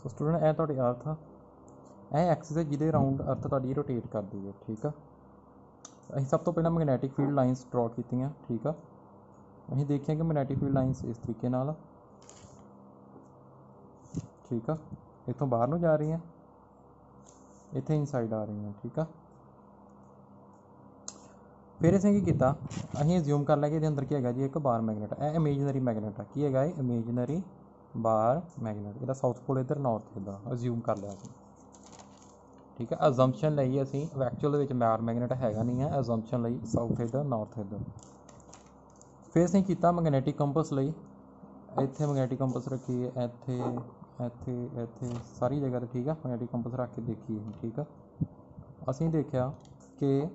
ਸੋ student ਇਹ ਤੁਹਾਡੀ ਅਰਥ ਆ, ਇਹ ਐਕਸਿਸ ਹੈ ਜਿਹਦੇ ਰਾਊਂਡ ਅਰਥ ਤੁਹਾਡੀ ਰੋਟੇਟ ਕਰਦੀ ਹੈ। ਠੀਕ ਆ, ਅਸੀਂ ਸਭ ਤੋਂ ਪਹਿਲਾਂ ਮੈਗਨੈਟਿਕ ਫੀਲਡ ਲਾਈਨਸ ਡਰॉ ਕੀਤੀਆਂ। ਠੀਕ ਆ, ਅਸੀਂ ਦੇਖਿਆ ਕਿ ਮੈਗਨੈਟਿਕ ਫੀਲਡ ਲਾਈਨਸ ਇਸ ਤਰੀਕੇ ਨਾਲ, ਠੀਕ ਆ, ਇੱਥੋਂ ਬਾਹਰ ਨੂੰ ਜਾ ਰਹੀਆਂ, ਇੱਥੇ ਇਨਸਾਈਡ ਆ ਰਹੀਆਂ। ਠੀਕ ਆ, ਫਿਰ ਅਸੀਂ ਕੀ ਕੀਤਾ, ਅਸੀਂ ਅਜ਼ਿਊਮ ਕਰ ਲਿਆ ਕਿ ਇਹਦੇ ਅੰਦਰ ਕੀ ਹੈਗਾ ਜੀ, ਇੱਕ ਬਾਰ ਮੈਗਨੇਟ। ਇਹ ਇਮੇਜਨਰੀ ਮੈਗਨੇਟ ਆ। ਕੀ ਹੈਗਾ ਇਹ? ਇਮੇਜਨਰੀ ਬਾਰ ਮੈਗਨੇਟ। ਇਹਦਾ ਸਾਊਥ ਪੋਲ ਇੱਧਰ, ਨਾਰਥ ਇੱਧਰ ਅਜ਼ਿਊਮ ਕਰ ਲਿਆ ਅਸੀਂ। ਠੀਕ ਹੈ, ਅਜ਼ੰਪਸ਼ਨ ਲਈ ਅਸੀਂ, ਐਕਚੁਅਲ ਦੇ ਵਿੱਚ ਬਾਰ ਮੈਗਨੇਟ ਹੈਗਾ ਨਹੀਂ ਹੈ, ਅਜ਼ੰਪਸ਼ਨ ਲਈ ਸਾਊਥ ਇੱਧਰ, ਨਾਰਥ ਇੱਧਰ। ਫਿਰ ਅਸੀਂ ਕੀਤਾ ਮੈਗਨੈਟਿਕ ਕੰਪਸ ਲਈ, ਇੱਥੇ ਮੈਗਨੈਟਿਕ ਕੰਪਸ ਰੱਖੀ, ਇੱਥੇ ਇੱਥੇ ਇੱਥੇ ਸਾਰੀ ਜਗ੍ਹਾ 'ਤੇ। ਠੀਕ ਆ, ਮੈਗਨੈਟਿਕ ਕੰਪਸ ਰੱਖ ਕੇ ਦੇਖੀਏ। ਠੀਕ ਆ, ਅਸੀਂ ਦੇਖਿਆ ਕਿ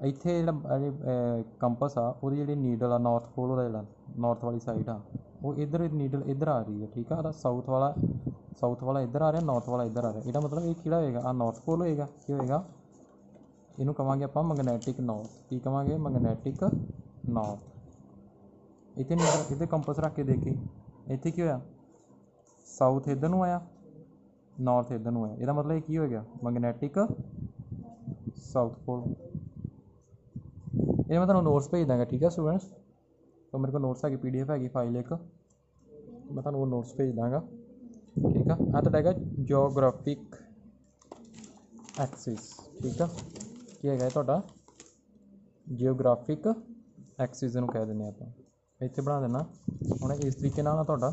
ਇੱਥੇ ਜਿਹੜਾ ਕੰਪਸ ਆ, ਉਹਦੀ ਜਿਹੜੀ ਨੀਡਲ ਆ, ਨਾਰਥ ਪੋਲ ਉਹਦਾ ਜਿਹੜਾ ਨਾਰਥ ਵਾਲੀ ਸਾਈਡ ਆ, ਉਹ ਇੱਧਰ ਨੀਡਲ ਇੱਧਰ ਆ ਰਹੀ ਹੈ। ਠੀਕ ਆ, ਉਹਦਾ ਸਾਊਥ ਵਾਲਾ ਇੱਧਰ ਆ ਰਿਹਾ, ਨਾਰਥ ਵਾਲਾ ਇੱਧਰ ਆ ਰਿਹਾ। ਇਹਦਾ ਮਤਲਬ ਇਹ ਕਿਹੜਾ ਹੋਏਗਾ? ਆ ਨਾਰਥ ਪੋਲ ਹੋਏਗਾ। ਕੀ ਹੋਏਗਾ? ਇਹਨੂੰ ਕਹਾਂਗੇ ਆਪਾਂ ਮੈਗਨੈਟਿਕ ਨਾਰਥ। ਕੀ ਕਹਾਂਗੇ? Magnetic north. ਇੱਥੇ ਨੀਡਲ, ਇੱਥੇ ਕੰਪਸ ਰੱਖ ਕੇ ਦੇਖੀ, ਇੱਥੇ ਕੀ ਹੋਇਆ? ਸਾਊਥ ਇੱਧਰ ਨੂੰ ਆਇਆ, ਨਾਰਥ ਇੱਧਰ ਨੂੰ ਆਇਆ। ਇਹਦਾ ਮਤਲਬ ਇਹ ਕੀ ਹੋ ਗਿਆ? ਮੈਗਨੈਟਿਕ ਸਾਊਥ ਪੋਲ। ਇਹ ਮੈਂ ਤੁਹਾਨੂੰ ਨੋਟਸ ਭੇਜ ਦਾਂਗਾ। ਠੀਕ ਹੈ ਸਟੂਡੈਂਟਸ, ਤਾਂ ਮੇਰੇ ਕੋਲ ਨੋਟਸ ਹੈਗੀ, PDF ਹੈਗੀ ਫਾਈਲ ਇੱਕ, ਮੈਂ ਤੁਹਾਨੂੰ ਉਹ ਨੋਟਸ ਭੇਜ ਦਾਂਗਾ। ਠੀਕ ਆ, ਆਹ ਤੁਹਾਡਾ ਹੈਗਾ ਜੀਓਗ੍ਰਾਫਿਕ ਐਕਸਿਸ। ਠੀਕ ਆ, ਕੀ ਹੈਗਾ ਤੁਹਾਡਾ? ਜੀਓਗ੍ਰਾਫਿਕ ਐਕਸਿਸ ਇਹਨੂੰ ਕਹਿ ਦਿੰਦੇ ਆਪਾਂ। ਇੱਥੇ ਬਣਾ ਦੇਣਾ ਹੁਣ ਇਸ ਤਰੀਕੇ ਨਾਲ ਤੁਹਾਡਾ,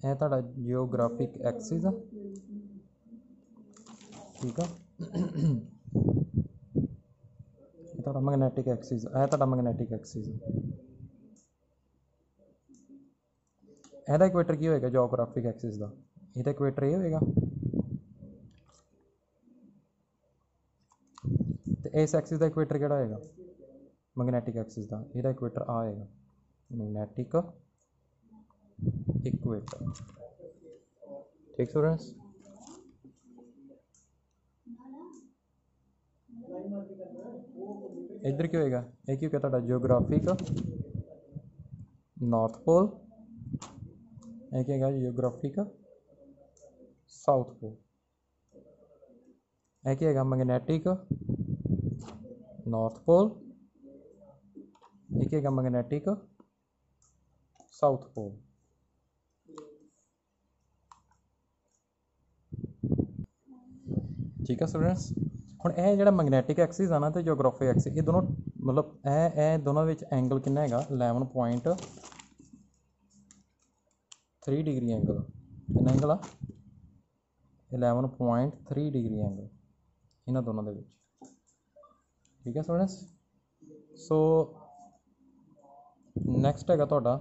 ਇਹ ਤੁਹਾਡਾ ਜੀਓਗ੍ਰਾਫਿਕ ਐਕਸਿਸ ਆ। ਠੀਕ ਆ, ਇਹ ਤੁਹਾਡਾ ਮੈਗਨੈਟਿਕ ਐਕਸਿਸ, ਇਹ ਤੁਹਾਡਾ ਮੈਗਨੈਟਿਕ ਐਕਸਿਸ। ਇਹਦਾ ਇਕੁਏਟਰ ਕੀ ਹੋਏਗਾ ਜੀਓਗ੍ਰਾਫਿਕ ਐਕਸਿਸ ਦਾ? ਇਹਦਾ ਇਕੁਏਟਰ ਇਹ ਹੋਏਗਾ, ਤੇ ਇਸ ਐਕਸਿਸ ਦਾ ਇਕੁਏਟਰ ਕਿਹੜਾ ਹੋਏਗਾ? ਮੈਗਨੈਟਿਕ ਐਕਸਿਸ ਦਾ। ਇਹਦਾ ਇਕੁਏਟਰ ਆ ਹੋਏਗਾ, ਮੈਗਨੈਟਿਕ ਇਕੁਏਟਰ। ਠੀਕ ਸਟੂਡੈਂਟਸ, ਇੱਧਰ ਕੀ ਹੋਏਗਾ? ਇਹ ਕੀ ਹੋਏਗਾ ਤੁਹਾਡਾ? ਜੀਓਗ੍ਰਾਫਿਕ ਨਾਰਥ ਪੋਲ। ਇਹ ਕੀ ਹੈਗਾ? ਜੀਓਗ੍ਰਾਫਿਕ ਸਾਊਥ ਪੋਲ। ਇਹ ਕੀ ਹੈਗਾ? ਮੈਗਨੈਟਿਕ ਨਾਰਥ ਪੋਲ। ਇਹ ਕੀ ਹੈਗਾ? ਮੈਗਨੈਟਿਕ ਸਾਊਥ ਪੋਲ। ਠੀਕ ਹੈ ਸਟੂਡੈਂਟਸ, ਹੁਣ ਇਹ ਜਿਹੜਾ ਮੈਗਨੈਟਿਕ ਐਕਸਿਸ ਆ ਨਾ ਤੇ ਜੀਓਗ੍ਰਾਫਿਕ ਐਕਸਿਸ, ਇਹ ਦੋਨੋਂ ਮਤਲਬ ਇਹ ਦੋਨਾਂ ਵਿੱਚ ਐਂਗਲ ਕਿੰਨਾ ਹੈਗਾ? 11.3 ਡਿਗਰੀ ਐਂਗਲ। ਕਿੰਨਾ ਐਂਗਲ ਆ? 11.3 ਡਿਗਰੀ ਐਂਗਲ ਇਹਨਾਂ ਦੋਨਾਂ ਦੇ ਵਿੱਚ। ਠੀਕ ਹੈ ਸਟੂਡੈਂਟਸ, ਸੋ ਨੈਕਸਟ ਹੈਗਾ ਤੁਹਾਡਾ,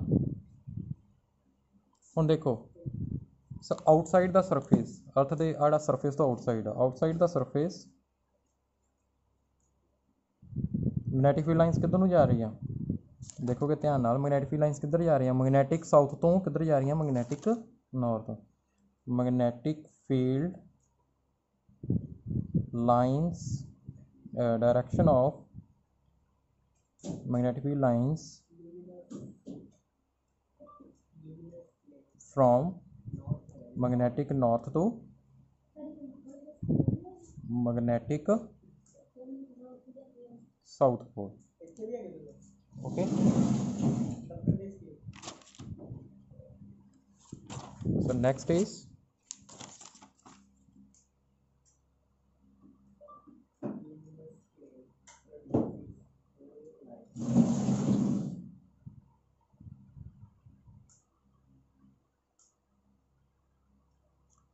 ਹੁਣ ਦੇਖੋ ਸੋ ਆਊਟਸਾਈਡ ਦਾ ਸਰਫੇਸ, ਅਰਥ ਦੇ ਜਿਹੜਾ ਸਰਫੇਸ ਤੋਂ ਆਊਟਸਾਈਡ ਆ, ਆਊਟਸਾਈਡ ਦਾ ਸਰਫੇਸ ਮੈਗਨੈਟਿਕ ਫੀਲਡ ਲਾਈਨਸ ਕਿੱਧਰ ਨੂੰ ਜਾ ਰਹੀਆਂ? ਦੇਖੋਗੇ ਧਿਆਨ ਨਾਲ, ਮੈਗਨੈਟਿਕ ਫੀਲਡ ਲਾਈਨਸ ਕਿੱਧਰ ਜਾ ਰਹੀਆਂ? ਮੈਗਨੈਟਿਕ ਸਾਊਥ ਤੋਂ ਕਿੱਧਰ ਜਾ ਰਹੀਆਂ? Magnetic north. Magnetic field lines, direction of magnetic field lines from magnetic north to magnetic south pole. Okay, so next is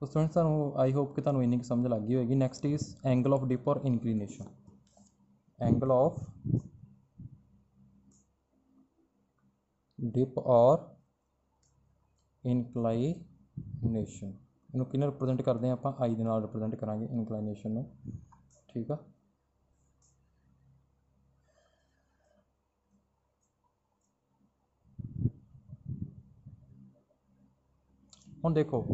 तो स्टूडेंट्स आई होप कि तुहानू इन्नी समझ लग गई होगी। Next is angle of dip और इंक्लीनेशन। एंगल ऑफ डिप और इनकलाइनेशन, इन्हू किने रिप्रजेंट करते हैं आप? आई दे नाल रिप्रजेंट करांगे इनकलाइनेशन में। ठीक है, हुण देखो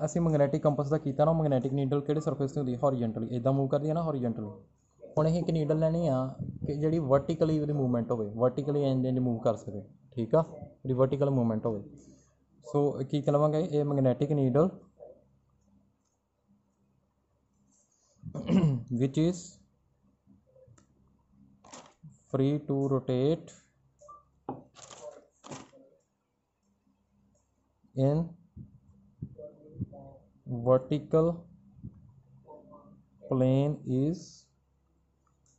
ਅਸੀਂ ਮੈਗਨੈਟਿਕ ਕੰਪਸ ਦਾ ਕੀਤਾ ਨਾ, ਮੈਗਨੈਟਿਕ ਨੀਡਲ ਕਿਹੜੇ ਸਰਫੇਸ ਤੇ ਹੁੰਦੀ? ਹੌਰੀਜੈਂਟਲੀ, ਇਦਾਂ ਮੂਵ ਕਰਦੀ ਹੈ ਨਾ ਹੌਰੀਜੈਂਟਲੀ। ਹੁਣ ਅਸੀਂ ਇੱਕ ਨੀਡਲ ਲੈਣੀ ਆ ਕਿ ਜਿਹੜੀ ਵਰਟੀਕਲੀ ਉਹਦੀ ਮੂਵਮੈਂਟ ਹੋਵੇ, ਵਰਟੀਕਲੀ ਇੰਜ ਮੂਵ ਕਰ ਸਕੇ। ਠੀਕ ਆ, ਉਹਦੀ ਵਰਟੀਕਲ ਮੂਵਮੈਂਟ ਹੋਵੇ। ਸੋ ਕੀ ਕਹਾਂਗੇ, ਇਹ magnetic needle which is free to rotate in vertical plane is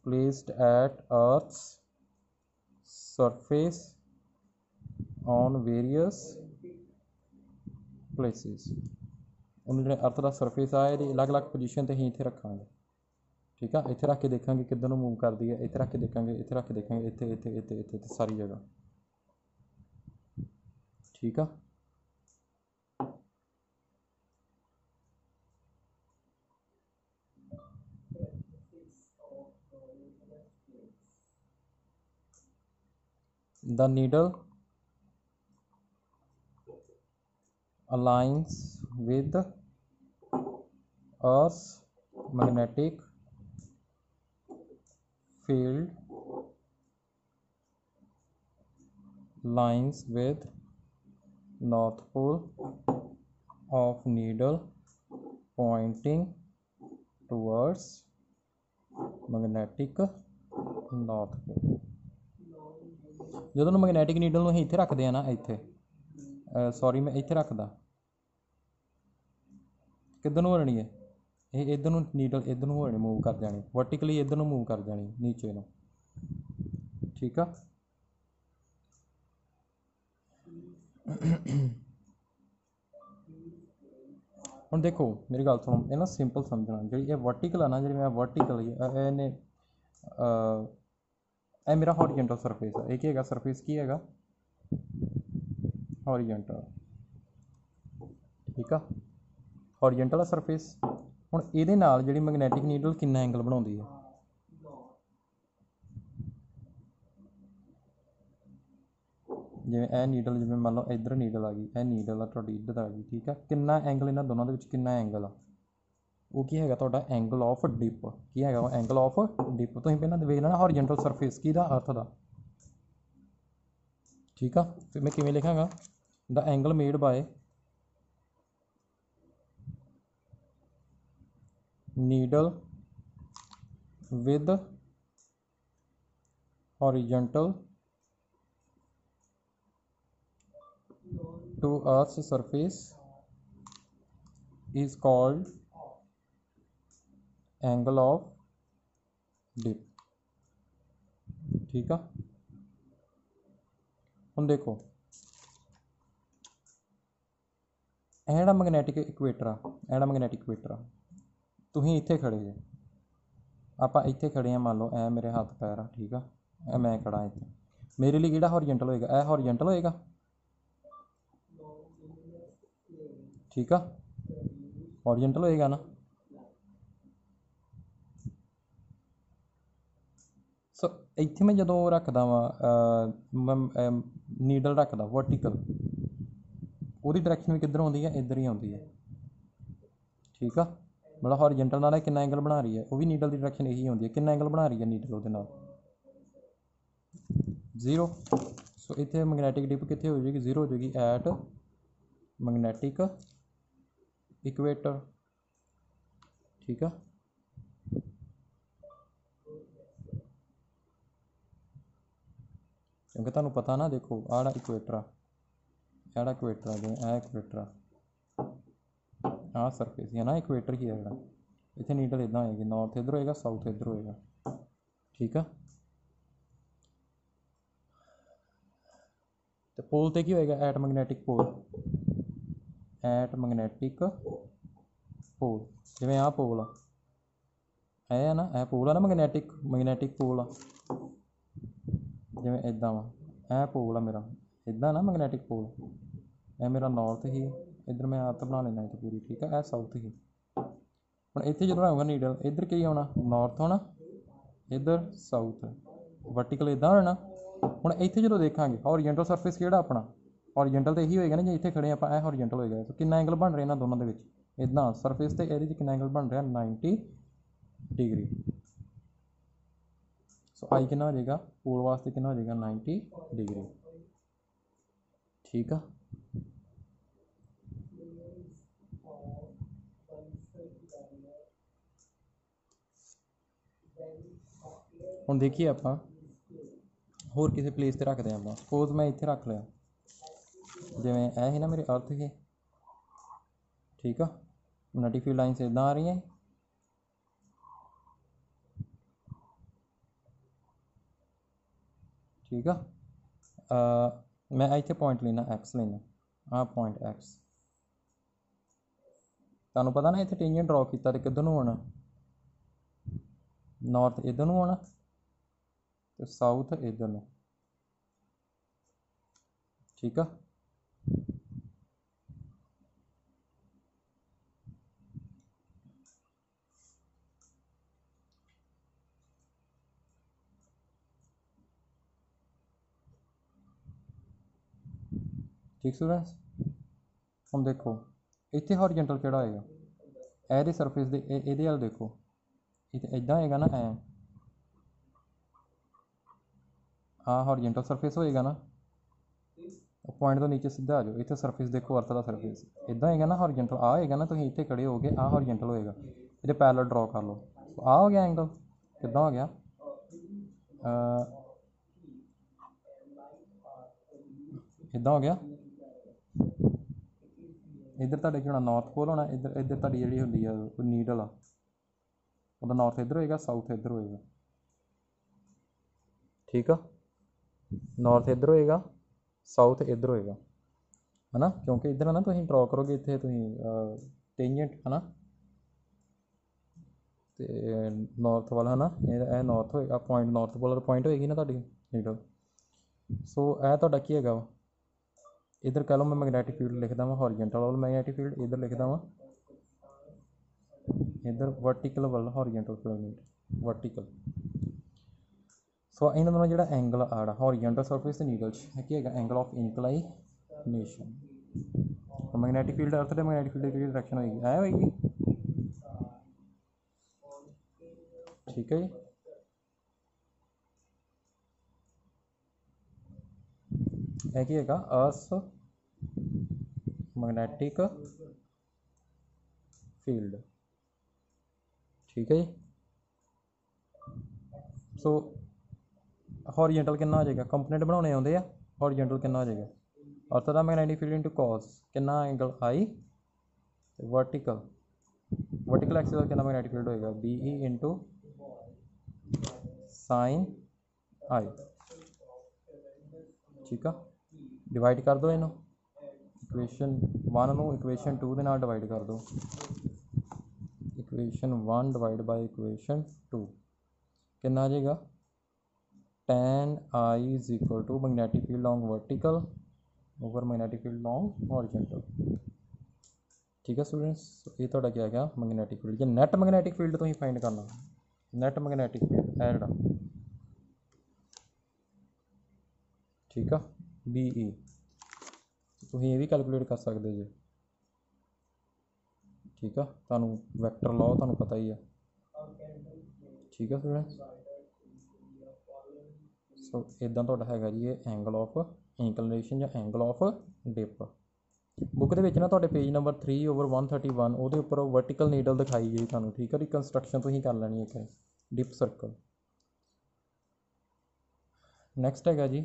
placed at Earth's surface on various places। ਉਹਨੂੰ ਜਿਹੜਾ ਅਰਥ ਦਾ ਸਰਫੇਸ ਆ ਇਹਦੀ ਅਲੱਗ-ਅਲੱਗ ਪੋਜੀਸ਼ਨ 'ਤੇ ਅਸੀਂ ਇੱਥੇ ਰੱਖਾਂਗੇ। ਠੀਕ ਆ, ਇੱਥੇ ਰੱਖ ਕੇ ਦੇਖਾਂਗੇ ਕਿੱਧਰ ਨੂੰ ਮੂਵ ਕਰਦੀ ਹੈ, ਇੱਥੇ ਰੱਖ ਕੇ ਦੇਖਾਂਗੇ, ਇੱਥੇ ਰੱਖ ਕੇ ਦੇਖਾਂਗੇ, ਇੱਥੇ ਇੱਥੇ ਇੱਥੇ ਇੱਥੇ ਇੱਥੇ ਸਾਰੀ ਜਗ੍ਹਾ। ਠੀਕ ਆ, the needle aligns with Earth's magnetic field, lines with north pole of needle pointing towards magnetic north pole। ਜਦੋਂ ਨੂੰ ਮੈਗਨੈਟਿਕ ਨੀਡਲ ਨੂੰ ਅਸੀਂ ਇੱਥੇ ਰੱਖਦੇ ਆ ਨਾ, ਇੱਥੇ ਸੌਰੀ ਮੈਂ ਇੱਥੇ ਰੱਖਦਾ, ਕਿੱਧਰ ਨੂੰ ਹੋ ਜਾਣੀ ਹੈ ਇਹ, ਇੱਧਰ ਨੂੰ ਨੀਡਲ ਇੱਧਰ ਨੂੰ ਹੋ ਜਾਣੀ, ਮੂਵ ਕਰ ਜਾਣੀ ਵਰਟੀਕਲੀ, ਇੱਧਰ ਨੂੰ ਮੂਵ ਕਰ ਜਾਣੀ ਨੀਚੇ ਨੂੰ। ਠੀਕ ਆ, ਹੁਣ ਦੇਖੋ ਮੇਰੀ ਗੱਲ ਸੁਣੋ, ਇਹ ਨਾ ਸਿੰਪਲ ਸਮਝਣਾ, ਜਿਹੜੀ ਇਹ ਵਰਟੀਕਲ ਆ ਨਾ, ਜਿਹੜੀ ਮੈਂ ਵਰਟੀਕਲ ਇਹਨੇ ਇਹ ਮੇਰਾ ਹੌਰੀਜ਼ੌਂਟਲ ਸਰਫੇਸ ਹੈ। ਇਹ ਕੀ ਹੈਗਾ, ਸਰਫੇਸ ਕੀ ਹੈਗਾ, ਹੌਰੀਜ਼ੌਂਟਲ। ਠੀਕ ਆ, ਹੌਰੀਜ਼ੌਂਟਲ ਆ ਸਰਫੇਸ। ਹੁਣ ਇਹਦੇ ਨਾਲ ਜਿਹੜੀ ਮੈਗਨੈਟਿਕ ਨੀਡਲ ਕਿੰਨਾ ਐਂਗਲ ਬਣਾਉਂਦੀ ਹੈ, ਜਿਵੇਂ ਇਹ ਨੀਡਲ, ਜਿਵੇਂ ਮੰਨ ਲਓ ਇੱਧਰ ਨੀਡਲ ਆ ਗਈ, ਇਹ ਨੀਡਲ ਆ ਤੁਹਾਡੀ ਇੱਧਰ ਆ ਗਈ। ਠੀਕ ਆ, ਕਿੰਨਾ ਐਂਗਲ ਇਹਨਾਂ ਦੋਨਾਂ ਦੇ ਵਿੱਚ ਕਿੰਨਾ ਐਂਗਲ ਆ, ਉਹ ਕੀ ਹੈਗਾ ਤੁਹਾਡਾ ਐਂਗਲ ਆਫ ਡਿਪ। ਕੀ ਹੈਗਾ ਉਹ ਐਂਗਲ ਆਫ ਡਿਪ। ਤੁਸੀਂ ਪਹਿਲਾਂ ਵੇਖ ਲੈਣਾ ਹੌਰੀਜ਼ੌਂਟਲ ਸਰਫੇਸ ਕੀ ਦਾ ਅਰਥ ਦਾ। ਠੀਕ ਆ, ਫਿਰ ਮੈਂ ਕਿਵੇਂ ਲਿਖਾਂਗਾ, ਦਾ angle made by needle with horizontal to Earth's surface is called angle of dip। ठीक है, ਹੁਣ ਦੇਖੋ ਇਹ ਜਿਹੜਾ ਮੈਗਨੈਟਿਕ ਇਕੁਏਟਰ ਆ, ਇਹ ਜਿਹੜਾ ਮੈਗਨੈਟਿਕ ਇਕੁਏਟਰ ਆ, ਤੁਸੀਂ ਇੱਥੇ ਖੜੇ ਜੇ, ਆਪਾਂ ਇੱਥੇ ਖੜੇ ਆ, ਮੰਨ ਲਓ ਇਹ ਮੇਰੇ ਹੱਥ ਪੈਰ ਆ। ਠੀਕ ਆ, ਇਹ ਮੈਂ ਖੜਾ ਇੱਥੇ, ਮੇਰੇ ਲਈ ਕਿਹੜਾ ਹੌਰੀਜ਼ੌਂਟਲ ਹੋਏਗਾ, ਇਹ ਹੌਰੀਜ਼ੌਂਟਲ ਹੋਏਗਾ। ਠੀਕ ਆ, ਹੌਰੀਜ਼ੌਂਟਲ ਹੋਏਗਾ ਨਾ। ਸੋ ਇੱਥੇ ਮੈਂ ਜਦੋਂ ਰੱਖਦਾ ਵਾਂ ਨੀਡਲ ਰੱਖਦਾ ਵਰਟੀਕਲ, ਉਹਦੀ ਡਾਇਰੈਕਸ਼ਨ ਵੀ ਕਿੱਧਰ ਆਉਂਦੀ ਹੈ, ਇੱਧਰ ਹੀ ਆਉਂਦੀ ਹੈ। ਠੀਕ ਆ, ਮਤਲਬ ਹੌਰੀਜ਼ੌਂਟਲ ਨਾਲ ਕਿੰਨਾ ਐਂਗਲ ਬਣਾ ਰਹੀ ਹੈ, ਉਹ ਵੀ ਨੀਡਲ ਦੀ ਡਾਇਰੈਕਸ਼ਨ ਇਹੀ ਆਉਂਦੀ ਹੈ। ਕਿੰਨਾ ਐਂਗਲ ਬਣਾ ਰਹੀ ਹੈ ਨੀਡਲ ਉਹਦੇ ਨਾਲ, 0। ਸੋ ਇੱਥੇ ਮੈਗਨੈਟਿਕ ਡਿਪ ਕਿੱਥੇ ਹੋ ਜਾਏਗੀ, 0 ਹੋ ਜਾਏਗੀ ਐਟ ਮੈਗਨੈਟਿਕ ਇਕੁਏਟਰ। ਠੀਕ ਆ, ਕਿਉਂਕਿ ਤੁਹਾਨੂੰ ਪਤਾ ਨਾ, ਦੇਖੋ ਆਹ ਜਿਹੜਾ ਇਕੁਏਟਰ ਆ, ਜਿਹੜਾ ਇਕੁਏਟਰ ਆ, ਜਿਵੇਂ ਇਹ ਇਕੁਏਟਰ ਆ, ਆਹ ਸਰਫੇਸ ਹੀ ਹੈ ਨਾ, ਇਕੁਏਟਰ ਹੀ ਹੈ ਜਿਹੜਾ। ਇੱਥੇ ਨੀਡਲ ਇੱਦਾਂ ਹੋਏਗੀ, ਨੌਰਥ ਇੱਧਰ ਹੋਏਗਾ, ਸਾਊਥ ਇੱਧਰ ਹੋਏਗਾ। ਠੀਕ ਆ, ਤੇ ਪੋਲ 'ਤੇ ਕੀ ਹੋਏਗਾ, at magnetic pole, at magnetic pole. ਜਿਵੇਂ ਆਹ ਪੋਲ ਆ, ਇਹ ਆ ਨਾ, ਇਹ ਪੋਲ ਆ ਨਾ, ਮੈਗਨੈਟਿਕ ਪੋਲ ਆ, ਜਿਵੇਂ ਇੱਦਾਂ ਵਾ, ਇਹ ਪੋਲ ਆ ਮੇਰਾ, ਇੱਦਾਂ ਨਾ ਮੈਗਨੈਟਿਕ ਪੋਲ। ਇਹ ਮੇਰਾ ਨੌਰਥ ਹੀ, ਇੱਧਰ ਮੈਂ ਆਦਤ ਬਣਾ ਲੈਣਾ ਇੱਥੇ ਪੂਰੀ। ਠੀਕ ਆ, ਇਹ ਸਾਊਥ ਹੀ। ਹੁਣ ਇੱਥੇ ਜਦੋਂ ਆਊਗਾ ਨੀਡਲ, ਇੱਧਰ ਕੀ ਆਉਣਾ, ਨੌਰਥ ਹੋਣਾ, ਇੱਧਰ ਸਾਊਥ, ਵਰਟੀਕਲ ਇੱਦਾਂ ਹੋਣਾ। ਹੁਣ ਇੱਥੇ ਜਦੋਂ ਦੇਖਾਂਗੇ ਹੌਰੀਜ਼ੌਂਟਲ ਸਰਫੇਸ ਕਿਹੜਾ ਆਪਣਾ, ਹੌਰੀਜ਼ੌਂਟਲ ਤਾਂ ਇਹੀ ਹੋਏਗਾ ਨਾ, ਜੇ ਇੱਥੇ ਖੜੇ ਆਪਾਂ, ਇਹ ਹੌਰੀਜ਼ੌਂਟਲ ਹੋਏਗਾ। ਸੋ ਕਿੰਨਾ ਐਂਗਲ ਬਣ ਰਿਹਾ ਇਹਨਾਂ ਦੋਨਾਂ ਦੇ ਵਿੱਚ, ਇੱਦਾਂ ਸਰਫੇਸ 'ਤੇ ਇਹਦੇ 'ਚ ਕਿੰਨਾ ਐਂਗਲ ਬਣ ਰਿਹਾ, 90 ਡਿਗਰੀ। ਸੋ ਆਈ ਕਿੰਨਾ ਹੋ ਜਾਏਗਾ, ਪੋਲ ਵਾਸਤੇ ਕਿੰਨਾ ਹੋ ਜਾਏਗਾ, 90 ਡਿਗਰੀ। ठीक है। ਹੁਣ देखिए ਆਪਾਂ ਹੋਰ ਕਿਸੇ ਪਲੇਸ 'ਤੇ ਰੱਖਦੇ ਹਾਂ ਆਪਾਂ। ਸਪੋਜ਼ ਮੈਂ ਇੱਥੇ ਰੱਖ ਲਿਆ, ਜਿਵੇਂ ਇਹ ਸੀ ਨਾ ਮੇਰੇ ਅਰਥ ਇਹ, ਠੀਕ ਆ। ਮੈਗਨੈਟਿਕ ਫੀਲਡ ਲਾਈਨਸ ਇੱਦਾਂ ਆ ਰਹੀਆਂ, ठीक है। मैं इतने पॉइंट लेना एक्स लेना, हाँ पॉइंट एक्स। तुहानू पता ना इतने टेंजेंट ड्रॉ किया तो किधर नूं होना, नॉर्थ इधर नूं होना तो साउथ इधर नूं, ठीक है। ठीक स्टूडेंट्स, हम देखो इतने हॉरिजेंटल केड़ा होएगा, ए सरफेस दे इहदे वाल देखो, इत्थे इदां होएगा ना, हाँ हॉरिजेंटल सरफेस होएगा ना। पॉइंट तो नीचे सीधा आ जाओ, इतने सरफेस देखो, अर्थ का सरफेस इदां होएगा ना, हॉरिजेंटल आ होएगा ना। तुम इतने खड़े हो गए, आ हॉरिजेंटल होएगा, ये पैरेलल ड्रॉ कर लो, आ हो गया एंगल, कितना हो गया, इदां हो गया। इधर तुहाडे की होना नॉर्थ पोल होना, इधर इधर तुहाडी जिहड़ी हुंदी आ नीडल आ, ਉਹਦਾ नॉर्थ इधर होएगा, साउथ इधर होएगा, ठीक है। नॉर्थ इधर होएगा, साउथ इधर होएगा, है ना। क्योंकि इधर है ना, तुसीं ड्रॉ करोगे इत्थे तुसीं टेंजेंट, है ना, तो नॉर्थ वाला है ना, यह नॉर्थ होएगा, पॉइंट नॉर्थ पोल पॉइंट होएगी ना तुहाडी नीडल। सो यह तुहाडा की हैगा, इधर कह लो मैं मैगनैटिक फील्ड लिखदा वां, हॉरिजेंटल वाल मैगनैटिक फील्ड इधर लिखदा वां, इधर वर्टिकल वाल हॉरिजेंटल फील्ड, वर्टिकल। सो इन्हां दोनों जिहड़ा एंगल आड़ा हॉरिजेंटल सरफेस ते नीडल की हैगा, angle of inclination. Magnetic field earth they magnetic field की डायरेक्शन होएगी, ऐ होएगी, ठीक है जी। यह की हैगा अर्थ मैगनैटिक फील्ड, ठीक है जी। सो हॉरिजेंटल कितना हो जाएगा, कंपोनेंट बनाने आते हैं, हॉरिजेंटल कितना हो जाएगा, अर्थ का मैगनैटिक फील्ड इंटू कॉस कितना एंगल आई, वर्टिकल वर्टिकल एक्सिस का कितना मैगनैटिक फील्ड होएगा, बी ई इंटू साइन आई, ठीक है। डिवाइड कर दो इनू, इक्वेशन 1 नूं इक्वेशन 2 दे नाल डिवाइड कर दो, इक्वेशन 1 डिवाइड बाय इक्वेशन 2 कितना आ जाएगा, tan I is equal to magnetic field along vertical over magnetic field along horizontal, ठीक है स्टूडेंट्स। ये तो क्या गया मैगनैटिक फील्ड, जो नैट मैगनैटिक फील्ड तो ही फाइंड करना, नैट मैगनैटिक फील्ड है जोड़ा, ठीक है, बी ई तुम ये भी कैलकुलेट कर सकते जी, ठीक है। तुहानू वैक्टर लॉ तुहानू पता ही है, ठीक है स्टूडेंट्स। सो इदां तुहाडा हैगा जी ये एंगल ऑफ इंक्लिनेशन या एंगल ऑफ डिप। बुक दे विच ना तुहाडे पेज नंबर 3/131 ਉਹਦੇ ਉੱਪਰ वर्टिकल नीडल दिखाई गई तुहानू, ठीक है। रिकनस्ट्रक्शन तुसीं कर लैनी एक डिप सर्कल। नैक्सट हैगा जी